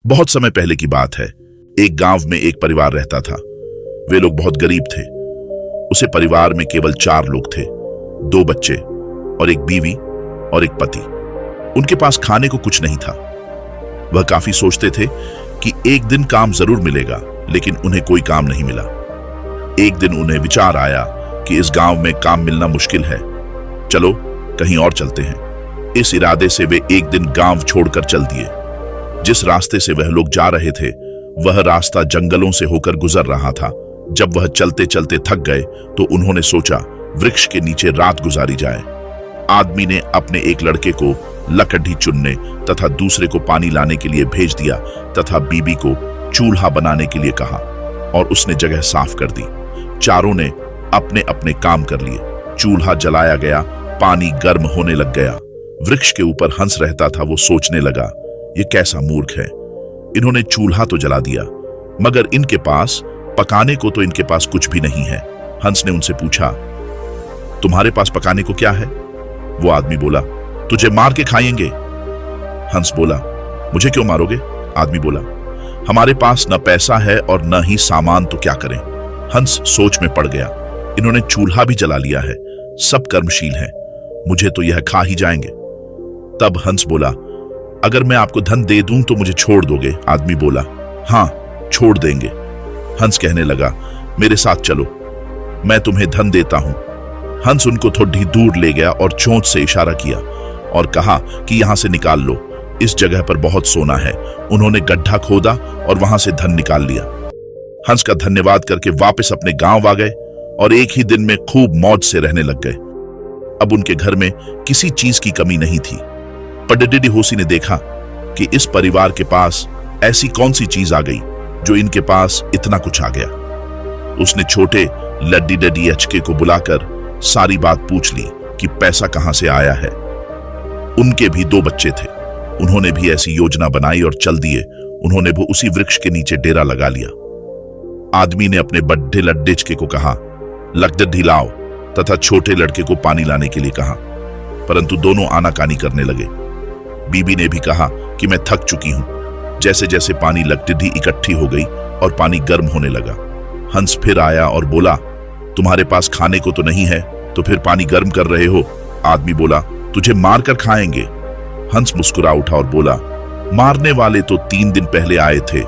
बहुत समय पहले की बात है। एक गांव में एक परिवार रहता था। वे लोग बहुत गरीब थे। उसे परिवार में केवल 4 लोग थे, 2 बच्चे और एक बीवी और एक पति। उनके पास खाने को कुछ नहीं था। वह काफी सोचते थे कि एक दिन काम जरूर मिलेगा, लेकिन उन्हें कोई काम नहीं मिला। एक दिन उन्हें विचार आया कि इस गांव में काम मिलना मुश्किल है, चलो कहीं और चलते हैं। इस इरादे से वे एक दिन गांव छोड़कर चल दिए। जिस रास्ते से वह लोग जा रहे थे, वह रास्ता जंगलों से होकर गुजर रहा था। जब वह चलते चलते थक गए तो उन्होंने सोचा वृक्ष के नीचे रात गुजारी जाए। आदमी ने अपने एक लड़के को लकड़ी चुनने तथा दूसरे को पानी लाने के लिए भेज दिया तथा बीबी को चूल्हा बनाने के लिए कहा और उसने जगह साफ कर दी। चारों ने अपने अपने काम कर लिए। चूल्हा जलाया गया, पानी गर्म होने लग गया। वृक्ष के ऊपर हंस रहता था। वो सोचने लगा, ये कैसा मूर्ख है, इन्होंने चूल्हा तो जला दिया, मगर इनके पास पकाने को तो इनके पास कुछ भी नहीं है। हंस ने उनसे पूछा, तुम्हारे पास पकाने को क्या है? वो आदमी बोला, तुझे मार के खाएंगे। हंस बोला, मुझे क्यों मारोगे? आदमी बोला, हमारे पास न पैसा है और न ही सामान, तो क्या करें? हंस सोच में पड़ गया। इन्होंने चूल्हा भी जला लिया है, सब कर्मशील हैं, मुझे तो यह खा ही जाएंगे। तब हंस बोला, अगर मैं आपको धन दे दूं तो मुझे छोड़ दोगे? आदमी बोला, हां छोड़ देंगे। हंस कहने लगा, मेरे साथ चलो, मैं तुम्हें धन देता हूं। हंस उनको थोड़ी दूर ले गया और चोंच से इशारा किया और कहा कि यहां से निकाल लो, इस जगह पर बहुत सोना है। उन्होंने गड्ढा खोदा और वहां से धन निकाल लिया। हंस का धन्यवाद करके वापस अपने गांव आ गए और एक ही दिन में खूब मौज से रहने लग गए। अब उनके घर में किसी चीज की कमी नहीं थी। पडडिडी होसी ने देखा कि इस परिवार के पास ऐसी कौन सी चीज आ गई जो इनके पास इतना कुछ आ गया। उसने छोटे लड्डी डडी अचके को बुलाकर सारी बात पूछ ली कि पैसा कहां से आया है। उनके भी 2 बच्चे थे। उन्होंने भी ऐसी योजना बनाई और चल दिए। उन्होंने भी उसी वृक्ष के नीचे डेरा लगा लिया। आदमी ने अपने बड्ढे लड्डेचके को कहा, लकड़ी लाओ, तथा छोटे लड़के को पानी लाने के लिए कहा, परंतु दोनों आनाकानी करने लगे। बीबी ने भी कहा कि मैं थक चुकी हूं। जैसे जैसे पानी लकड़ी इकट्ठी हो गई और पानी गर्म होने लगा। हंस फिर आया और बोला, तुम्हारे पास खाने को तो नहीं है, तो फिर पानी गर्म कर रहे हो? आदमी बोला, तुझे मार कर खाएंगे। हंस मुस्कुरा उठा और बोला, मारने वाले तो 3 दिन पहले आए थे,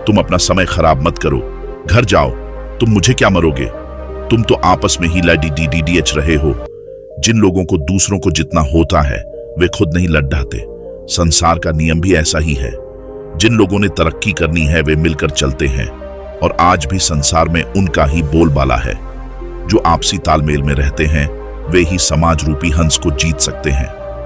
तुम अपना समय खराब मत करो, घर जाओ, तुम मुझे क्या मरोगे? तुम तो आपस में ही लड़ीडीडीएच रहे हो। जिन लोगों को दूसरों को जितना होता है वे खुद नहीं लड़ ढाते। संसार का नियम भी ऐसा ही है। जिन लोगों ने तरक्की करनी है वे मिलकर चलते हैं, और आज भी संसार में उनका ही बोलबाला है। जो आपसी तालमेल में रहते हैं वे ही समाज रूपी हंस को जीत सकते हैं।